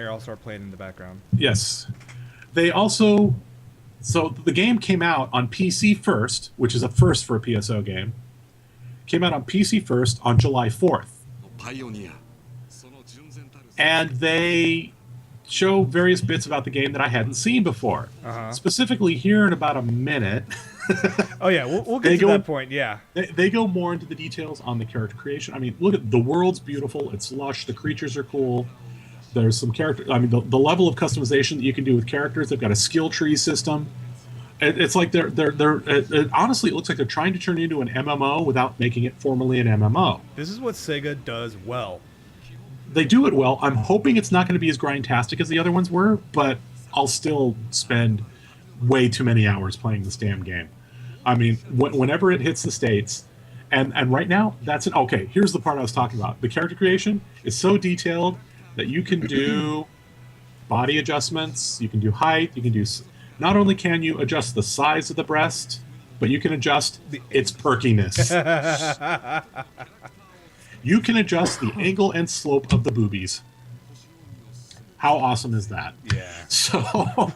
Here, I'll start playing in the background. Yes. They also, so the game came out on PC first, which is a first for a PSO game. Came out on PC first on July 4th. And they show various bits about the game that I hadn't seen before. Specifically here in about a minute. Oh yeah, we'll get to that point, yeah. They go more into the details on the character creation. I mean, look at the world's beautiful, it's lush, the creatures are cool. There's some character, I mean, the level of customization that you can do with characters, they've got a skill tree system. It's like honestly, it looks like they're trying to turn it into an MMO without making it formally an MMO. This is what Sega does well. They do it well. I'm hoping it's not going to be as grindtastic as the other ones were, but I'll still spend way too many hours playing this damn game. I mean, whenever it hits the States, and right now, that's it. Okay, here's the part I was talking about. The character creation is so detailed that you can do body adjustments, you can do height, you can do... Not only can you adjust the size of the breast, but you can adjust its perkiness. You can adjust the angle and slope of the boobies. How awesome is that? Yeah. So,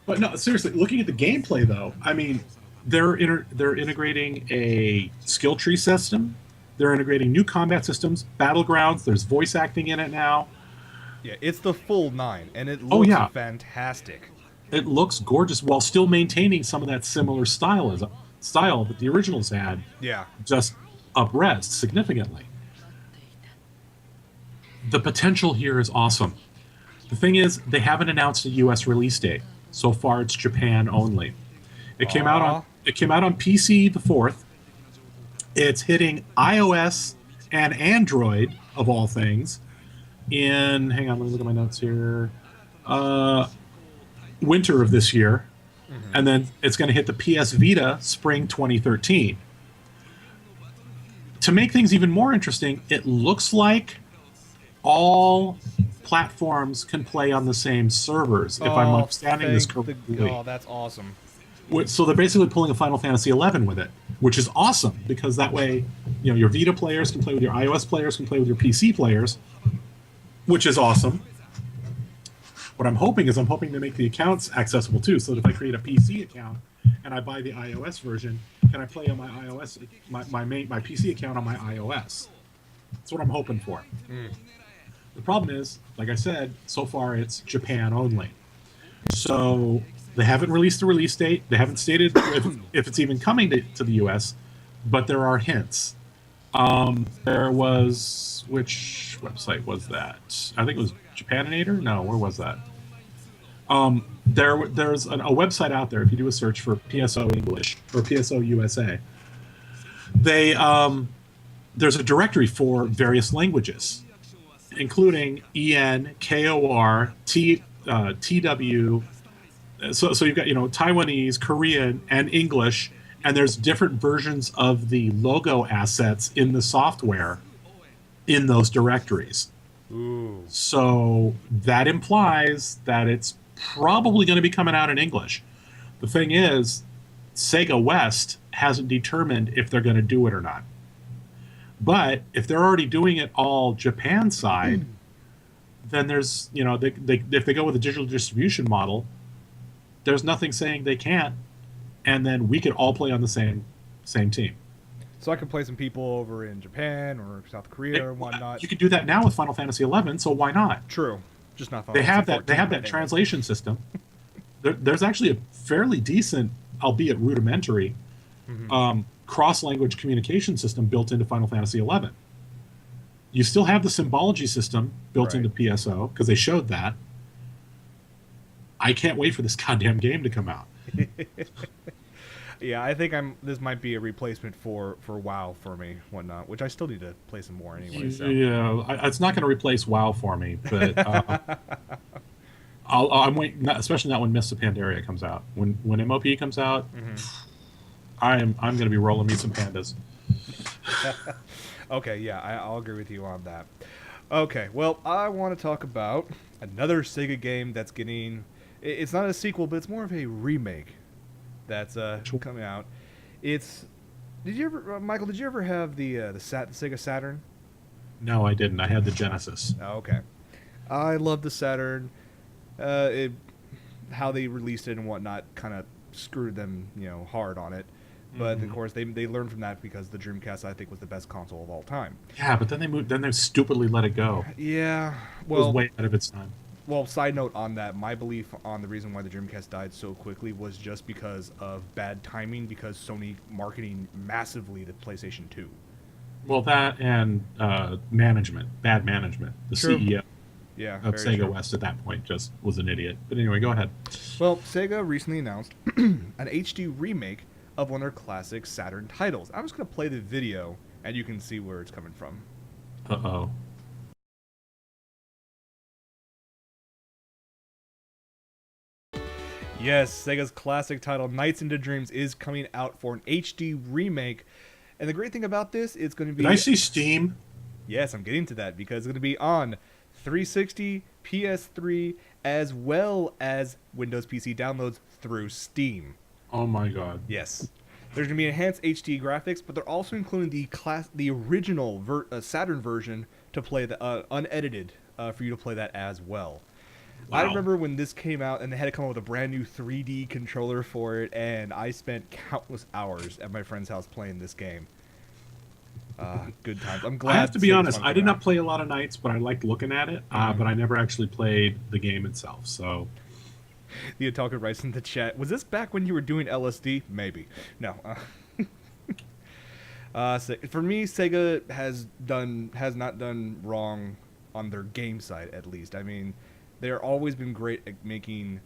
but no, seriously, looking at the gameplay though, I mean, they're integrating a skill tree system. They're integrating new combat systems, battlegrounds. There's voice acting in it now. Yeah, it's the full 9, and it looks fantastic. It looks gorgeous while still maintaining some of that similar style that the originals had. Yeah. Just up-res significantly. The potential here is awesome. The thing is, they haven't announced a U.S. release date. So far, it's Japan only. It came out on PC the 4th. It's hitting iOS and Android, of all things, in... Hang on, let me look at my notes here. Winter of this year. Mm-hmm. And then it's going to hit the PS Vita spring 2013. To make things even more interesting, it looks like all platforms can play on the same servers, if I'm understanding this correctly. Oh, that's awesome. So they're basically pulling a Final Fantasy XI with it, which is awesome, because that way, you know, your Vita players can play with your iOS players, can play with your PC players, which is awesome. What I'm hoping to make the accounts accessible too, so that if I create a PC account and I buy the iOS version, can I play on my iOS, my PC account on my iOS? That's what I'm hoping for. Mm. The problem is, like I said, so far it's Japan only. So they haven't released the release date. They haven't stated if it's even coming to the US, but there are hints. There was... Which website was that? I think it was Japaninator? No, where was that? There's a website out there, if you do a search for PSO English or PSO USA, there's a directory for various languages, including EN, KOR, TW. So you've got, you know, Taiwanese, Korean, and English, and there's different versions of the logo assets in the software in those directories. Ooh. So that implies that it's probably going to be coming out in English. The thing is, Sega West hasn't determined if they're going to do it or not. But if they're already doing it all Japan side, then there's, you know, if they go with a digital distribution model, there's nothing saying they can't, and then we could all play on the same team. So I could play some people over in Japan or South Korea or whatnot. You could do that now with Final Fantasy XI, so why not? True, just not. They have that translation system. There's actually a fairly decent, albeit rudimentary, cross-language communication system built into Final Fantasy XI. You still have the symbology system built into PSO, because they showed that. I can't wait for this goddamn game to come out. Yeah, I think this might be a replacement for WoW for me, whatnot, which I still need to play some more anyway. So. Yeah, it's not going to replace WoW for me, but I'm waiting, especially not when Mists of Pandaria comes out. When MOP comes out, I'm going to be rolling me some pandas. Okay, yeah, I'll agree with you on that. Okay, well, I want to talk about another Sega game that's getting... It's not a sequel, but it's more of a remake that's coming out. It's... Michael, did you ever have the Sega Saturn? No, I didn't. I had the Genesis. Oh, okay. I love the Saturn. How they released it and whatnot kind of screwed them, hard on it. But of course, they learned from that because the Dreamcast, I think, was the best console of all time. Yeah, but then they moved. Then they stupidly let it go. Yeah, It was way out of its time. well, side note on that, my belief on the reason why the Dreamcast died so quickly was just because of bad timing, because Sony marketing massively the PlayStation 2. Well, that and management, bad management. The True. CEO Yeah, of very Sega true. West at that point just was an idiot. But anyway, go ahead. Well, Sega recently announced an HD remake of one of their classic Saturn titles. I'm just going to play the video, and you can see where it's coming from. Uh-oh. Yes, Sega's classic title, Nights into Dreams, is coming out for an HD remake. And the great thing about this, it's going to be... Did I see Steam? Yes, I'm getting to that, because it's going to be on 360, PS3, as well as Windows PC downloads through Steam. Oh my god. Yes. There's going to be enhanced HD graphics, but they're also including the original Saturn version to play the unedited for you to play that as well. Wow. I remember when this came out and they had to come up with a brand new 3D controller for it, and I spent countless hours at my friend's house playing this game. Good times. I'm glad. I have to be Sega's honest, finally I did come not out. play a lot of Nights, but I liked looking at it. But I never actually played the game itself. So The Otaku writes in the chat, was this back when you were doing LSD? Maybe. No. For me, Sega has not done wrong on their game side, at least. I mean, they're always been great at making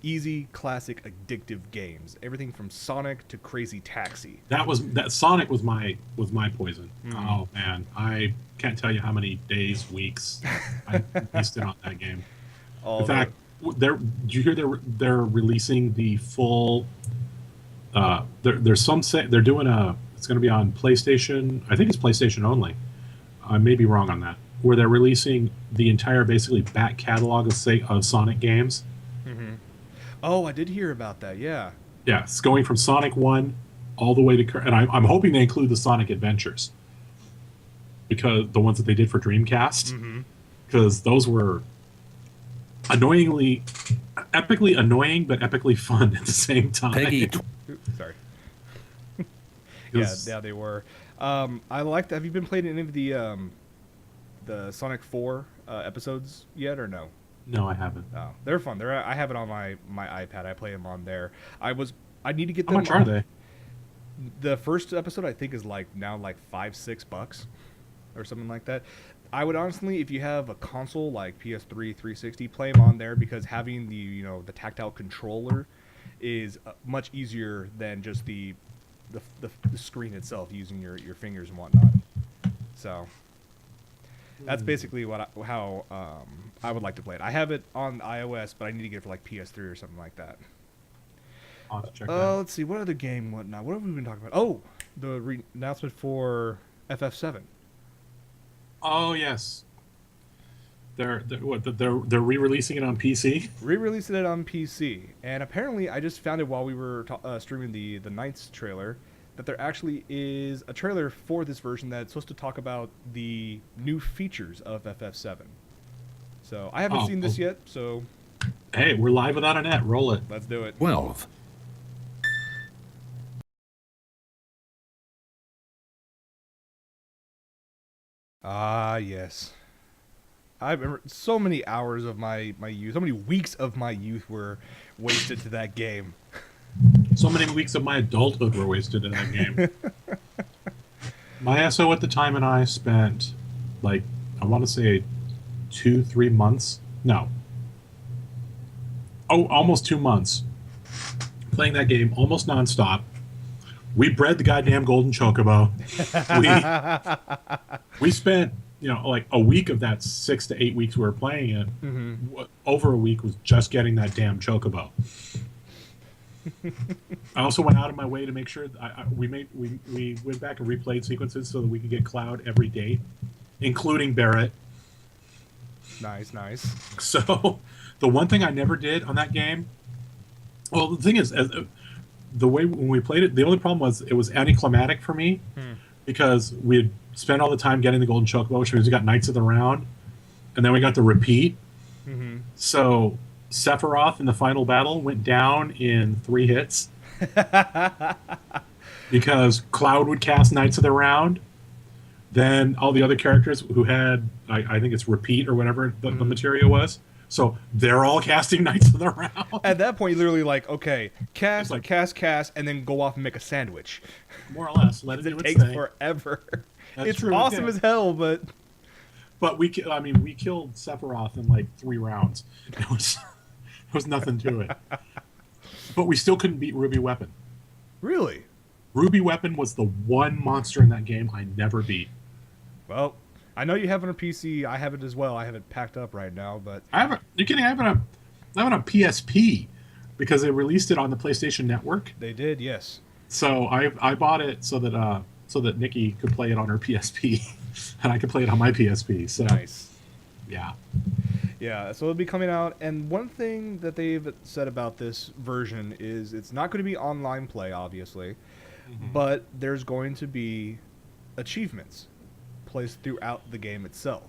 easy, classic, addictive games. Everything from Sonic to Crazy Taxi. that Sonic was my poison. Oh man, I can't tell you how many days, weeks I wasted on that game. In fact, did you hear they're releasing the full? There's some say they're doing it's going to be on PlayStation. I think it's PlayStation only. I may be wrong on that. Where they're releasing the entire basically back catalog of Sonic games. Oh, I did hear about that. Yeah. Yeah, it's going from Sonic 1 all the way to... And I'm hoping they include the Sonic Adventures. Because the ones that they did for Dreamcast. Because those were epically annoying, but epically fun at the same time. Peggy. Oops, sorry. Yeah, they were. I liked... Have you been playing any of the Sonic 4 episodes yet, or no? No, I haven't. Oh, they're fun. I have it on my iPad. I play them on there. I need to get them. How much are they? The first episode I think is now $5-6 or something like that. I would honestly, if you have a console like PS3, 360, play them on there, because having the the tactile controller is much easier than just the screen itself, using your fingers and whatnot. So that's basically how I would like to play it. I have it on iOS, but I need to get it for like PS3 or something like that. I'll have to check that out. Let's see, what other game, whatnot? What have we been talking about? Oh, the announcement for FF7. Oh yes, they're re-releasing it on PC. Re-releasing it on PC, and apparently I just found it while we were streaming the Nights trailer, that there actually is a trailer for this version that's supposed to talk about the new features of FF7. So I haven't seen this yet, so Hey, we're live without a net. Roll it. let's do it. 12. Ah, yes. I remember so many hours of my youth, so many weeks of my youth were wasted to that game. So many weeks of my adulthood were wasted in that game. My SO at the time and I spent, I want to say 2-3 months. No. Oh, almost 2 months playing that game almost nonstop. We bred the goddamn golden chocobo. We spent, a week of that 6 to 8 weeks we were playing it. Over a week was just getting that damn chocobo. I also went out of my way to make sure we went back and replayed sequences so that we could get Cloud every day, including Barrett. Nice. So the one thing I never did on that game, well, the thing is, the way when we played it, the only problem was it was anticlimactic for me because we had spent all the time getting the golden chocobo, which means we got Knights of the Round, and then we got the repeat. Mm-hmm. So Sephiroth in the final battle went down in 3 hits because Cloud would cast Knights of the Round. Then all the other characters who had, I think it's repeat or whatever the material was. So they're all casting Knights of the Round. At that point, you literally like, okay, cast, like- cast, and then go off and make a sandwich. More or less. Let it do It its takes thing. forever. That's It's true, it awesome did. as hell, but But we killed Sephiroth in like 3 rounds. It was nothing to it. But we still couldn't beat Ruby Weapon. really, Ruby Weapon was the one monster in that game I never beat. well, I know you have it on PC. I have it as well. I have it packed up right now, but I have it. You're kidding? I have it on PSP because they released it on the PlayStation Network. they did, yes. So I bought it so that Nikki could play it on her PSP, and I could play it on my PSP. So Nice. yeah, Yeah, so it'll be coming out, and one thing that they've said about this version is it's not going to be online play, obviously, but there's going to be achievements placed throughout the game itself.